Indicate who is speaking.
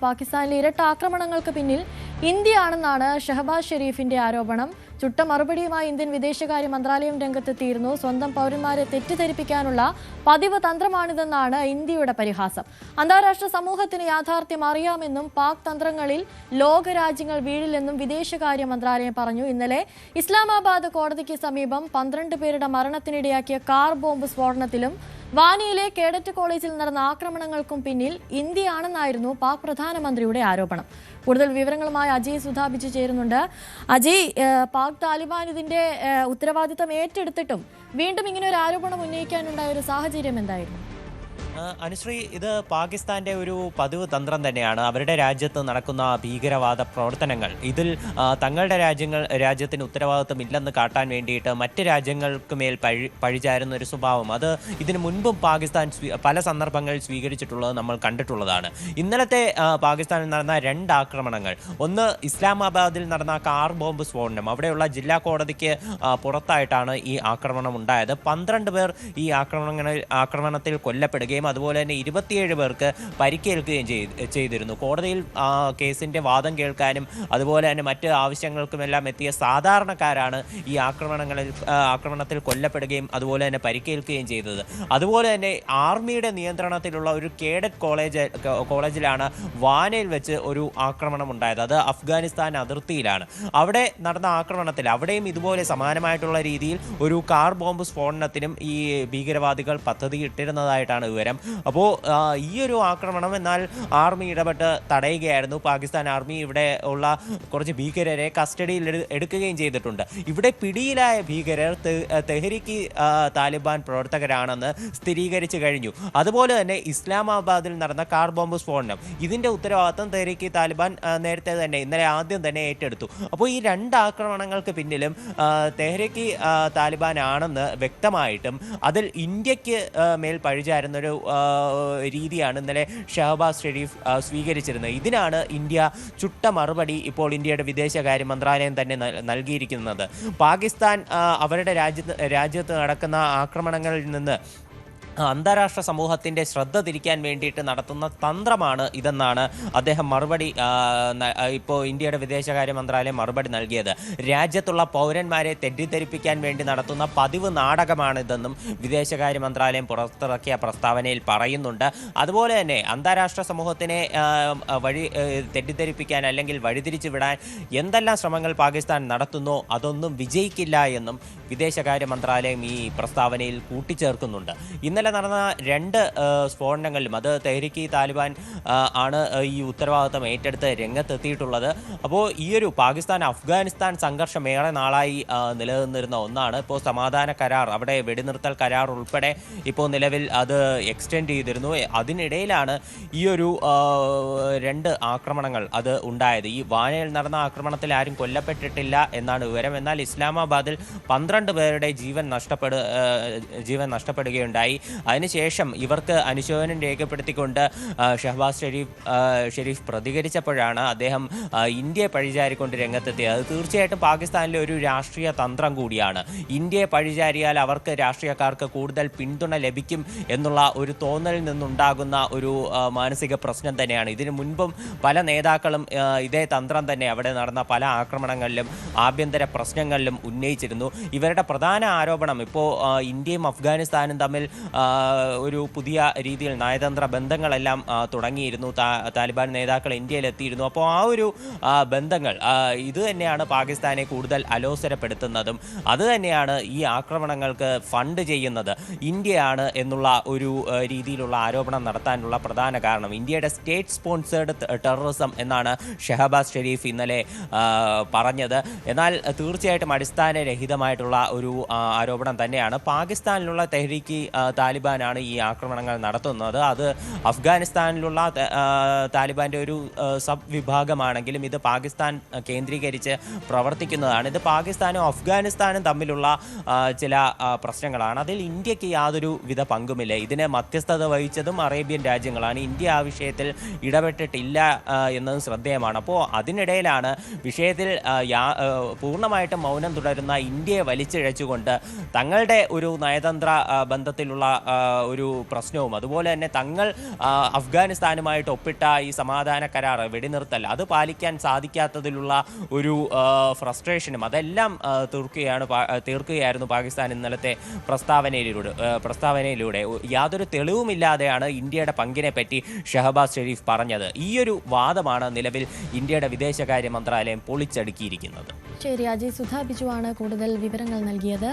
Speaker 1: പാകിസ്ഥാനിലെ ഇരട്ടാക്രമണങ്ങൾക്ക് പിന്നിൽ ഇന്ത്യയാണെന്നാണ് ഷഹബാസ് ഷെരീഫിന്റെ ആരോപണം. ചുട്ട മറുപടിയുമായി ഇന്ത്യൻ വിദേശകാര്യ മന്ത്രാലയം രംഗത്തെത്തിയിരുന്നു. സ്വന്തം പൗരന്മാരെ തെറ്റിദ്ധരിപ്പിക്കാനുള്ള പതിവ് തന്ത്രമാണിതെന്നാണ് ഇന്ത്യയുടെ പരിഹാസം. അന്താരാഷ്ട്ര സമൂഹത്തിന് യാഥാർത്ഥ്യം അറിയാമെന്നും പാക് തന്ത്രങ്ങളിൽ ലോകരാജ്യങ്ങൾ വീഴില്ലെന്നും വിദേശകാര്യ മന്ത്രാലയം പറഞ്ഞു. ഇന്നലെ ഇസ്ലാമാബാദ് കോടതിക്ക് സമീപം 12 പേരുടെ മരണത്തിനിടയാക്കിയ കാർ ബോംബ് സ്ഫോടനത്തിലും വാനിയിലെ കേഡറ്റ് കോളേജിൽ നടന്ന ആക്രമണങ്ങൾക്കും പിന്നിൽ ഇന്ത്യയാണെന്നായിരുന്നു പാക് പ്രധാനമന്ത്രിയുടെ ആരോപണം. കൂടുതൽ വിവരങ്ങളുമായി അജയ് സുധാബിജ് ചേരുന്നുണ്ട്. അജയ്, പാക് താലിബാൻ ഇതിന്റെ ഉത്തരവാദിത്തം ഏറ്റെടുത്തിട്ടും വീണ്ടും ഇങ്ങനെ ഒരു ആരോപണം ഉന്നയിക്കാനുണ്ടായ ഒരു സാഹചര്യം എന്തായിരുന്നു?
Speaker 2: അനുശ്രീ, ഇത് പാകിസ്ഥാന്റെ ഒരു പതിവ് തന്ത്രം തന്നെയാണ്. അവരുടെ രാജ്യത്ത് നടക്കുന്ന ഭീകരവാദ പ്രവർത്തനങ്ങൾ ഇതിൽ തങ്ങളുടെ രാജ്യത്തിന് ഉത്തരവാദിത്വം ഇല്ലെന്ന് കാട്ടാൻ വേണ്ടിയിട്ട് മറ്റ് രാജ്യങ്ങൾക്ക് മേൽ പഴിചാരുന്ന ഒരു സ്വഭാവം അത് ഇതിനു മുൻപും പാകിസ്ഥാൻ പല സന്ദർഭങ്ങളിൽ സ്വീകരിച്ചിട്ടുള്ളത് നമ്മൾ കണ്ടിട്ടുള്ളതാണ്. ഇന്നലത്തെ പാകിസ്ഥാനിൽ നടന്ന 2 ആക്രമണങ്ങൾ, ഒന്ന് ഇസ്ലാമാബാദിൽ നടന്ന കാർ ബോംബ് സ്ഫോടനം, അവിടെയുള്ള ജില്ലാ കോടതിക്ക് പുറത്തായിട്ടാണ് ഈ ആക്രമണം ഉണ്ടായത്. 12 പേർ ഈ ആക്രമണത്തിൽ കൊല്ലപ്പെടുകയും അതുപോലെ തന്നെ 27 പേർക്ക് പരിക്കേൽക്കുകയും ചെയ്തിരുന്നു. കോടതിയിൽ കേസിന്റെ വാദം കേൾക്കാനും അതുപോലെ തന്നെ മറ്റ് ആവശ്യങ്ങൾക്കുമെല്ലാം എത്തിയ സാധാരണക്കാരാണ് ഈ ആക്രമണത്തിൽ കൊല്ലപ്പെടുകയും അതുപോലെ തന്നെ പരിക്കേൽക്കുകയും ചെയ്തത്. അതുപോലെ തന്നെ ആർമിയുടെ നിയന്ത്രണത്തിലുള്ള ഒരു കേഡറ്റ് കോളേജിലാണ് വാനയിൽ വെച്ച് ഒരു ആക്രമണം ഉണ്ടായത്. അത് അഫ്ഗാനിസ്ഥാൻ അതിർത്തിയിലാണ്. അവിടെ നടന്ന ആക്രമണത്തിൽ അവിടെയും ഇതുപോലെ സമാനമായിട്ടുള്ള രീതിയിൽ ഒരു കാർ ബോംബ് സ്ഫോടനത്തിനും ഈ ഭീകരവാദികൾ പദ്ധതിയിട്ടിരുന്നതായിട്ടാണ് വിവരം. അപ്പോൾ ഈ ഒരു ആക്രമണം എന്നാൽ ആർമി ഇടപെട്ട് തടയുകയായിരുന്നു. പാകിസ്ഥാൻ ആർമി ഇവിടെ ഉള്ള കുറച്ച് ഭീകരരെ കസ്റ്റഡിയിൽ എടുക്കുകയും ചെയ്തിട്ടുണ്ട്. ഇവിടെ പിടിയിലായ ഭീകരർ തെഹ്രീക്ക് താലിബാൻ പ്രവർത്തകരാണെന്ന് സ്ഥിരീകരിച്ചു കഴിഞ്ഞു. അതുപോലെ തന്നെ ഇസ്ലാമാബാദിൽ നടന്ന കാർ ബോംബ് സ്ഫോടനം, ഇതിന്റെ ഉത്തരവാദിത്തം തെഹ്രീക്ക് താലിബാൻ നേരത്തെ തന്നെ ഇന്നലെ ആദ്യം തന്നെ ഏറ്റെടുത്തു. അപ്പോൾ ഈ 2 ആക്രമണങ്ങൾക്ക് പിന്നിലും തെഹ്രീക്ക് താലിബാൻ ആണെന്ന് വ്യക്തമായിട്ടും അതിൽ ഇന്ത്യക്ക് മേൽ പഴിചാരുന്നൊരു രീതിയാണ് ഇന്നലെ ഷഹബാസ് ഷെരീഫ് സ്വീകരിച്ചിരുന്നത്. ഇതിനാണ് ഇന്ത്യ ചുട്ട മറുപടി ഇപ്പോൾ ഇന്ത്യയുടെ വിദേശകാര്യ മന്ത്രാലയം തന്നെ നൽകിയിരിക്കുന്നത്. പാകിസ്ഥാൻ അവരുടെ രാജ്യത്ത് നടക്കുന്ന ആക്രമണങ്ങളിൽ നിന്ന് അന്താരാഷ്ട്ര സമൂഹത്തിൻ്റെ ശ്രദ്ധ തിരിക്കാൻ വേണ്ടിയിട്ട് നടത്തുന്ന തന്ത്രമാണ് ഇതെന്നാണ് അദ്ദേഹം മറുപടി ഇപ്പോൾ ഇന്ത്യയുടെ വിദേശകാര്യ മന്ത്രാലയം മറുപടി നൽകിയത്. രാജ്യത്തുള്ള പൗരന്മാരെ തെറ്റിദ്ധരിപ്പിക്കാൻ വേണ്ടി നടത്തുന്ന പതിവ് നാടകമാണിതെന്നും വിദേശകാര്യ മന്ത്രാലയം പുറത്തിറക്കിയ പ്രസ്താവനയിൽ പറയുന്നുണ്ട്. അതുപോലെ തന്നെ അന്താരാഷ്ട്ര സമൂഹത്തിനെ തെറ്റിദ്ധരിപ്പിക്കാൻ അല്ലെങ്കിൽ വഴിതിരിച്ചു വിടാൻ എന്തെല്ലാം ശ്രമങ്ങൾ പാകിസ്ഥാൻ നടത്തുന്നോ അതൊന്നും വിജയിക്കില്ല എന്നും വിദേശകാര്യ മന്ത്രാലയം ഈ പ്രസ്താവനയിൽ കൂട്ടിച്ചേർക്കുന്നുണ്ട്. ഇന്നലെ നടന്ന 2 സ്ഫോടനങ്ങളിലും അത് തെഹ്രീക്ക് താലിബാൻ ആണ് ഈ ഉത്തരവാദിത്തം ഏറ്റെടുത്ത് രംഗത്തെത്തിയിട്ടുള്ളത്. അപ്പോൾ ഈ ഒരു പാകിസ്ഥാൻ അഫ്ഗാനിസ്ഥാൻ സംഘർഷം ഏറെ നാളായി നിലനിന്നിരുന്ന ഒന്നാണ്. ഇപ്പോൾ സമാധാന കരാർ, അവിടെ വെടിനിർത്തൽ കരാർ ഉൾപ്പെടെ ഇപ്പോൾ നിലവിൽ അത് എക്സ്റ്റെൻഡ് ചെയ്തിരുന്നു. അതിനിടയിലാണ് ഈ ഒരു 2 ആക്രമണങ്ങൾ അത് ഉണ്ടായത്. ഈ വാനയിൽ നടന്ന ആക്രമണത്തിൽ ആരും കൊല്ലപ്പെട്ടിട്ടില്ല എന്നാണ് വിവരം. എന്നാൽ ഇസ്ലാമാബാദിൽ 12 പേരുടെ ജീവൻ നഷ്ടപ്പെടുകയുണ്ടായി. അതിനുശേഷം ഇവർക്ക് അനുശോചനം രേഖപ്പെടുത്തിക്കൊണ്ട് ഷഹബാസ് ഷെരീഫ് പ്രതികരിച്ചപ്പോഴാണ് അദ്ദേഹം ഇന്ത്യയെ പഴിചാരിക്കൊണ്ട് രംഗത്തെത്തിയത്. അത് തീർച്ചയായിട്ടും പാകിസ്ഥാനിലെ ഒരു രാഷ്ട്രീയ തന്ത്രം കൂടിയാണ്. ഇന്ത്യയെ പഴിചാരിയാൽ അവർക്ക് രാഷ്ട്രീയക്കാർക്ക് കൂടുതൽ പിന്തുണ ലഭിക്കും എന്നുള്ള ഒരു തോന്നലിൽ നിന്നുണ്ടാകുന്ന ഒരു മാനസിക പ്രശ്നം തന്നെയാണ്. ഇതിനു മുൻപും പല നേതാക്കളും ഇതേ തന്ത്രം തന്നെ അവിടെ നടന്ന പല ആക്രമണങ്ങളിലും ആഭ്യന്തര പ്രശ്നങ്ങളിലും ഉന്നയിച്ചിരുന്നു. ഇവരുടെ പ്രധാന ആരോപണം ഇപ്പോൾ ഇന്ത്യയും അഫ്ഗാനിസ്ഥാനും തമ്മിൽ ഒരു പുതിയ രീതിയിൽ നയതന്ത്ര ബന്ധങ്ങളെല്ലാം തുടങ്ങിയിരുന്നു. താലിബാൻ നേതാക്കൾ ഇന്ത്യയിലെത്തിയിരുന്നു. അപ്പോൾ ആ ഒരു ബന്ധങ്ങൾ ഇത് തന്നെയാണ് പാകിസ്ഥാനെ കൂടുതൽ അലോസരപ്പെടുത്തുന്നതും അത് തന്നെയാണ് ഈ ആക്രമണങ്ങൾക്ക് ഫണ്ട് ചെയ്യുന്നത് ഇന്ത്യയാണ് എന്നുള്ള ഒരു രീതിയിലുള്ള ആരോപണം നടത്താനുള്ള പ്രധാന കാരണം. ഇന്ത്യയുടെ സ്റ്റേറ്റ് സ്പോൺസേർഡ് ടെററിസം എന്നാണ് ഷഹബാസ് ഷെരീഫ് ഇന്നലെ പറഞ്ഞത്. എന്നാൽ തീർച്ചയായിട്ടും അടിസ്ഥാനരഹിതമായിട്ടുള്ള ഒരു ആരോപണം തന്നെയാണ്. പാകിസ്ഥാനിലുള്ള തെഹ്രീക്ക് താലിബാനാണ് ഈ ആക്രമണങ്ങൾ നടത്തുന്നത്. അത് അഫ്ഗാനിസ്ഥാനിലുള്ള താലിബാന്റെ ഒരു സബ് വിഭാഗമാണെങ്കിലും ഇത് പാകിസ്ഥാൻ കേന്ദ്രീകരിച്ച് പ്രവർത്തിക്കുന്നതാണ്. ഇത് പാകിസ്ഥാനും അഫ്ഗാനിസ്ഥാനും തമ്മിലുള്ള ചില പ്രശ്നങ്ങളാണ്. അതിൽ ഇന്ത്യക്ക് യാതൊരു വിധ പങ്കുമില്ല. ഇതിന് മധ്യസ്ഥത വഹിച്ചതും അറേബ്യൻ രാജ്യങ്ങളാണ്. ഇന്ത്യ ആ വിഷയത്തിൽ ഇടപെട്ടിട്ടില്ല എന്നതും ശ്രദ്ധേയമാണ്. അപ്പോൾ അതിനിടയിലാണ് വിഷയത്തിൽ പൂർണ്ണമായിട്ടും മൗനം തുടരുന്ന ഇന്ത്യയെ വലിച്ചിഴച്ചുകൊണ്ട് തങ്ങളുടെ ഒരു നയതന്ത്ര ബന്ധത്തിലുള്ള ഒരു പ്രശ്നവും അതുപോലെ തന്നെ തങ്ങൾ അഫ്ഗാനിസ്ഥാനുമായിട്ട് ഒപ്പിട്ട ഈ സമാധാന കരാർ വെടിനിർത്തൽ അത് പാലിക്കാൻ സാധിക്കാത്തതിലുള്ള ഒരു ഫ്രസ്ട്രേഷനും അതെല്ലാം തീർക്കുകയായിരുന്നു പാകിസ്ഥാൻ ഇന്നലത്തെ പ്രസ്താവനയിലൂടെ. യാതൊരു തെളിവുമില്ലാതെയാണ് ഇന്ത്യയുടെ പങ്കിനെ പറ്റി ഷഹബാസ് ഷെരീഫ് പറഞ്ഞത്. ഈ ഒരു വാദമാണ് നിലവിൽ ഇന്ത്യയുടെ വിദേശകാര്യ മന്ത്രാലയം പൊളിച്ചടുക്കിയിരിക്കുന്നത്.
Speaker 1: ശരി, അജയ് സുധാ ബിജുവാണ് കൂടുതൽ വിവരങ്ങൾ നൽകിയത്.